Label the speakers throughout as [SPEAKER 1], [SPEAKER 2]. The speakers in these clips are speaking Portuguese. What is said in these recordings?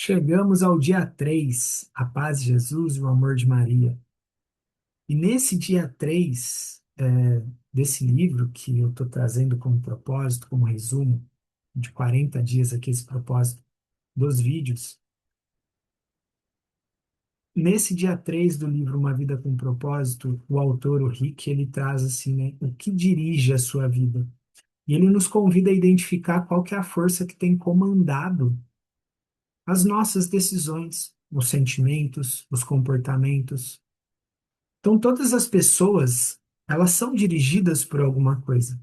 [SPEAKER 1] Chegamos ao dia 3, a paz de Jesus e o amor de Maria. E nesse dia 3 desse livro que eu estou trazendo como propósito, como resumo, de 40 dias aqui, esse propósito dos vídeos, nesse dia 3 do livro Uma Vida com Propósito, o autor, o Rick, ele traz assim, né, o que dirige a sua vida. E ele nos convida a identificar qual que é a força que tem comandado as nossas decisões, os sentimentos, os comportamentos. Então, todas as pessoas, elas são dirigidas por alguma coisa,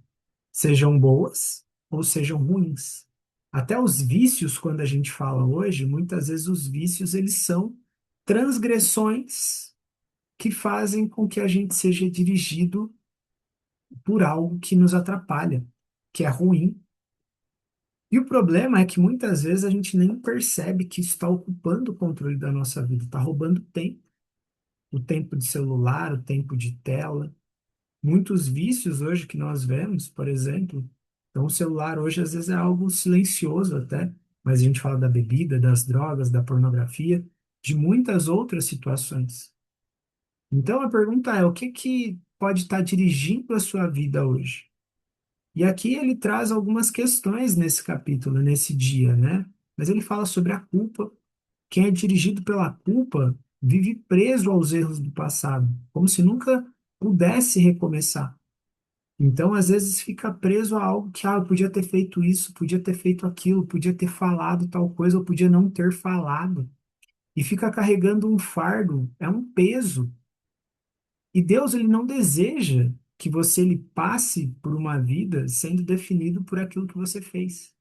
[SPEAKER 1] sejam boas ou sejam ruins. Até os vícios, quando a gente fala hoje, muitas vezes os vícios, eles são transgressões que fazem com que a gente seja dirigido por algo que nos atrapalha, que é ruim. E o problema é que muitas vezes a gente nem percebe que isso está ocupando o controle da nossa vida, está roubando tempo, o tempo de celular, o tempo de tela. Muitos vícios hoje que nós vemos, por exemplo, então o celular hoje às vezes é algo silencioso até, mas a gente fala da bebida, das drogas, da pornografia, de muitas outras situações. Então a pergunta é, o que que pode estar dirigindo a sua vida hoje? E aqui ele traz algumas questões nesse capítulo, nesse dia, né? Mas ele fala sobre a culpa. Quem é dirigido pela culpa vive preso aos erros do passado, como se nunca pudesse recomeçar. Então, às vezes, fica preso a algo que, eu podia ter feito isso, podia ter feito aquilo, podia ter falado tal coisa, ou podia não ter falado. E fica carregando um fardo, é um peso. E Deus, ele não deseja que você ele passe por uma vida sendo definido por aquilo que você fez.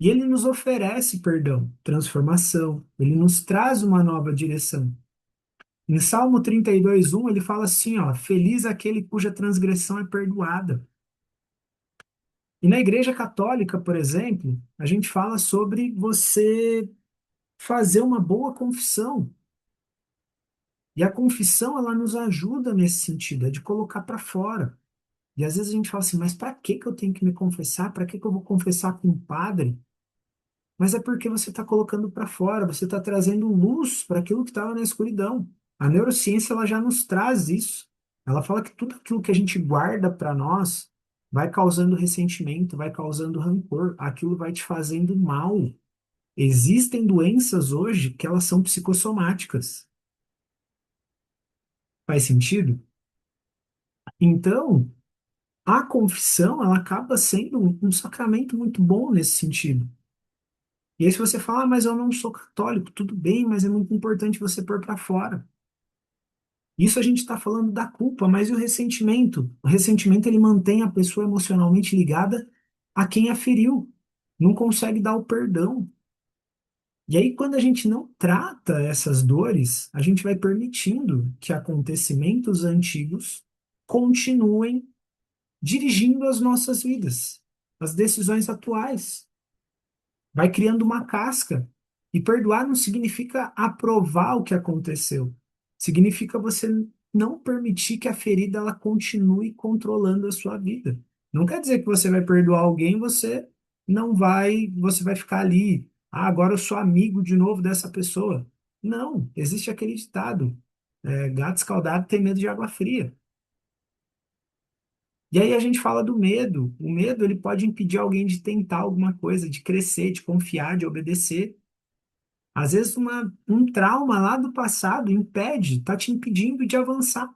[SPEAKER 1] E ele nos oferece perdão, transformação, ele nos traz uma nova direção. Em Salmo 32:1, ele fala assim, ó, feliz aquele cuja transgressão é perdoada. E na Igreja Católica, por exemplo, a gente fala sobre você fazer uma boa confissão. E a confissão, ela nos ajuda nesse sentido, é de colocar para fora. E às vezes a gente fala assim, mas para que que eu tenho que me confessar? Para que que eu vou confessar com um padre? Mas é porque você está colocando para fora, você está trazendo luz para aquilo que estava na escuridão. A neurociência, ela já nos traz isso. Ela fala que tudo aquilo que a gente guarda para nós vai causando ressentimento, vai causando rancor, aquilo vai te fazendo mal. Existem doenças hoje que elas são psicossomáticas. Faz sentido? Então, a confissão, ela acaba sendo um sacramento muito bom nesse sentido. E aí, se você fala, mas eu não sou católico, tudo bem, mas é muito importante você pôr para fora. Isso a gente está falando da culpa, mas e o ressentimento? O ressentimento, ele mantém a pessoa emocionalmente ligada a quem a feriu, não consegue dar o perdão. E aí, quando a gente não trata essas dores, a gente vai permitindo que acontecimentos antigos continuem dirigindo as nossas vidas, as decisões atuais. Vai criando uma casca. E perdoar não significa aprovar o que aconteceu. Significa você não permitir que a ferida ela continue controlando a sua vida. Não quer dizer que você vai perdoar alguém, você vai ficar ali. Ah, agora eu sou amigo de novo dessa pessoa. Não, existe aquele ditado, gato escaldado tem medo de água fria. E aí a gente fala do medo. O medo ele pode impedir alguém de tentar alguma coisa, de crescer, de confiar, de obedecer. Às vezes um trauma lá do passado impede, está te impedindo de avançar.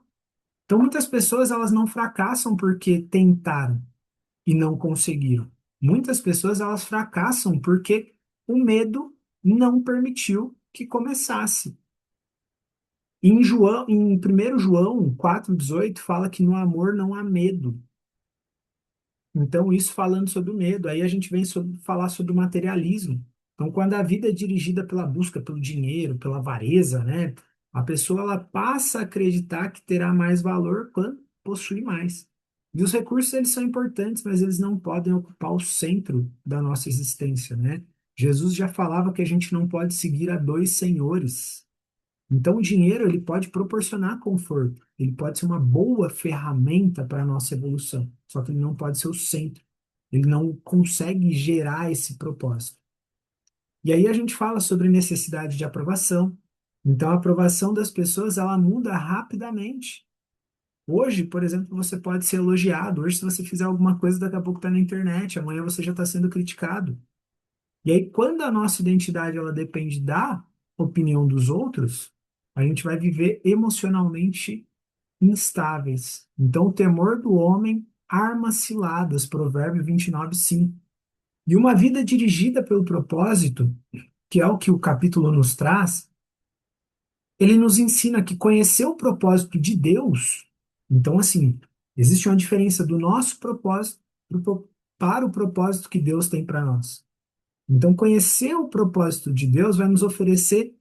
[SPEAKER 1] Então muitas pessoas elas não fracassam porque tentaram e não conseguiram. Muitas pessoas elas fracassam porque o medo não permitiu que começasse. Em 1 João 4,18 fala que no amor não há medo. Então, isso falando sobre o medo. Aí a gente vem falar sobre o materialismo. Então, quando a vida é dirigida pela busca pelo dinheiro, pela avareza, né? A pessoa ela passa a acreditar que terá mais valor quando possui mais. E os recursos, eles são importantes, mas eles não podem ocupar o centro da nossa existência, né? Jesus já falava que a gente não pode seguir a dois senhores. Então, o dinheiro ele pode proporcionar conforto, ele pode ser uma boa ferramenta para a nossa evolução, só que ele não pode ser o centro, ele não consegue gerar esse propósito. E aí a gente fala sobre necessidade de aprovação. Então, a aprovação das pessoas, ela muda rapidamente. Hoje, por exemplo, você pode ser elogiado. Hoje, se você fizer alguma coisa, daqui a pouco está na internet. Amanhã você já está sendo criticado. E aí, quando a nossa identidade ela depende da opinião dos outros, a gente vai viver emocionalmente instáveis. Então, o temor do homem arma ciladas, Provérbio 29:5. E uma vida dirigida pelo propósito, que é o que o capítulo nos traz, ele nos ensina que conhecer o propósito de Deus, então, assim, existe uma diferença do nosso propósito para o propósito que Deus tem para nós. Então, conhecer o propósito de Deus vai nos oferecer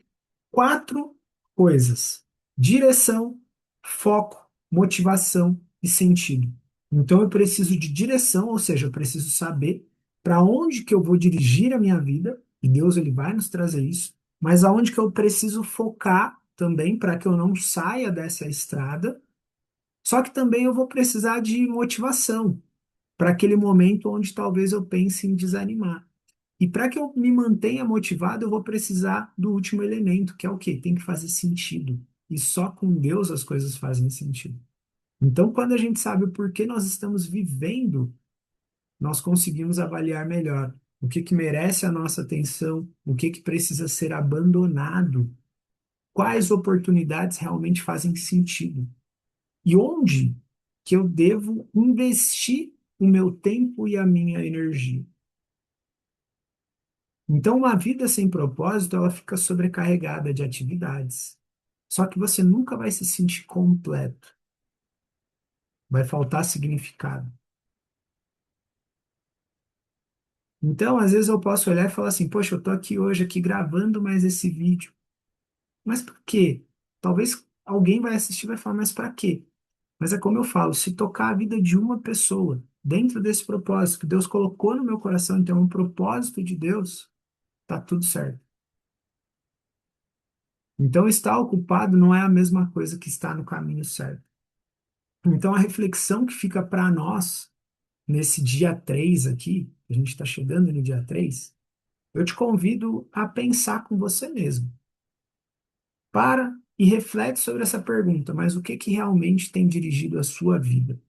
[SPEAKER 1] quatro coisas: direção, foco, motivação e sentido. Então, eu preciso de direção, ou seja, eu preciso saber para onde que eu vou dirigir a minha vida, e Deus ele vai nos trazer isso, mas aonde que eu preciso focar também para que eu não saia dessa estrada. Só que também eu vou precisar de motivação para aquele momento onde talvez eu pense em desanimar. E para que eu me mantenha motivado, eu vou precisar do último elemento, que é o quê? Tem que fazer sentido. E só com Deus as coisas fazem sentido. Então, quando a gente sabe o porquê nós estamos vivendo, nós conseguimos avaliar melhor o que que merece a nossa atenção, o que que precisa ser abandonado, quais oportunidades realmente fazem sentido e onde que eu devo investir o meu tempo e a minha energia. Então, uma vida sem propósito, ela fica sobrecarregada de atividades. Só que você nunca vai se sentir completo. Vai faltar significado. Então, às vezes eu posso olhar e falar assim, poxa, eu tô aqui hoje aqui gravando mais esse vídeo. Mas por quê? Talvez alguém vai assistir e vai falar, mas para quê? Mas é como eu falo, se tocar a vida de uma pessoa dentro desse propósito que Deus colocou no meu coração, então é um propósito de Deus, tá tudo certo. Então, estar ocupado não é a mesma coisa que estar no caminho certo. Então, a reflexão que fica para nós nesse dia 3 aqui, a gente está chegando no dia 3, eu te convido a pensar com você mesmo. Para e reflete sobre essa pergunta, mas o que que realmente tem dirigido a sua vida?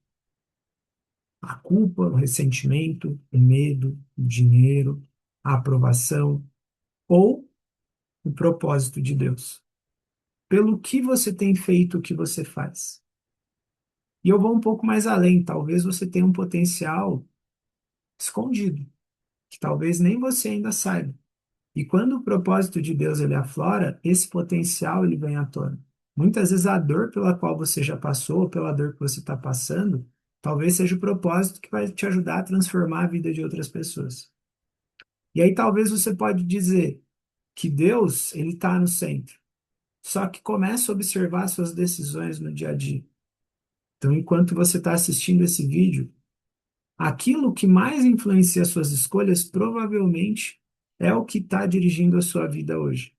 [SPEAKER 1] A culpa, o ressentimento, o medo, o dinheiro, a aprovação ou o propósito de Deus? Pelo que você tem feito o que você faz? E eu vou um pouco mais além, talvez você tenha um potencial escondido, que talvez nem você ainda saiba. E quando o propósito de Deus ele aflora, esse potencial ele vem à tona. Muitas vezes a dor pela qual você já passou, ou pela dor que você está passando, talvez seja o propósito que vai te ajudar a transformar a vida de outras pessoas. E aí talvez você pode dizer que Deus ele está no centro. Só que comece a observar suas decisões no dia a dia. Então, enquanto você está assistindo esse vídeo, aquilo que mais influencia suas escolhas provavelmente é o que está dirigindo a sua vida hoje.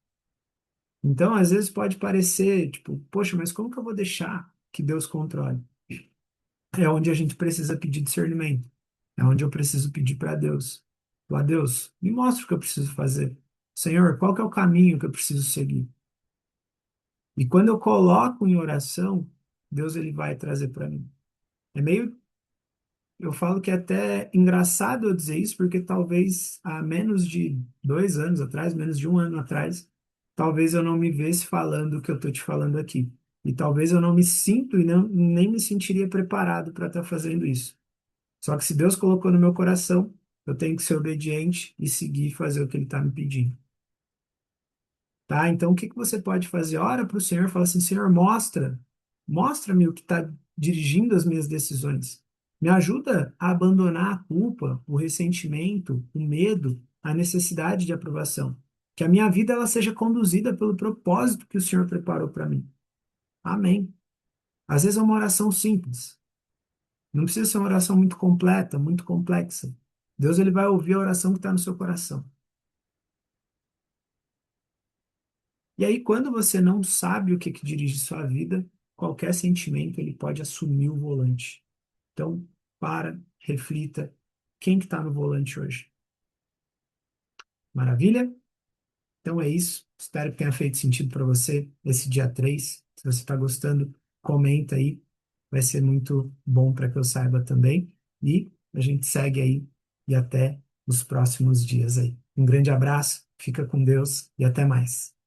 [SPEAKER 1] Então, às vezes pode parecer, tipo, poxa, mas como que eu vou deixar que Deus controle? É onde a gente precisa pedir discernimento. É onde eu preciso pedir para Deus. Falar, Deus, me mostra o que eu preciso fazer. Senhor, qual que é o caminho que eu preciso seguir? E quando eu coloco em oração, Deus ele vai trazer para mim. É meio Eu falo que é até engraçado eu dizer isso, porque talvez há menos de 2 anos atrás, menos de um ano atrás, talvez eu não me visse falando o que eu estou te falando aqui. E talvez eu não me sinto e não, nem me sentiria preparado para estar fazendo isso. Só que se Deus colocou no meu coração, eu tenho que ser obediente e seguir e fazer o que Ele está me pedindo. Tá? Então, o que que você pode fazer? Ora para o Senhor e fala assim, Senhor, mostra-me o que está dirigindo as minhas decisões. Me ajuda a abandonar a culpa, o ressentimento, o medo, a necessidade de aprovação. Que a minha vida ela seja conduzida pelo propósito que o Senhor preparou para mim. Amém. Às vezes é uma oração simples. Não precisa ser uma oração muito completa, muito complexa. Deus ele vai ouvir a oração que está no seu coração. E aí, quando você não sabe o que que dirige sua vida, qualquer sentimento ele pode assumir o volante. Então, para, reflita, quem que está no volante hoje? Maravilha? Então é isso. Espero que tenha feito sentido para você esse dia 3. Se você está gostando, comenta aí. Vai ser muito bom para que eu saiba também. E a gente segue aí e até os próximos dias aí. Um grande abraço, fica com Deus e até mais.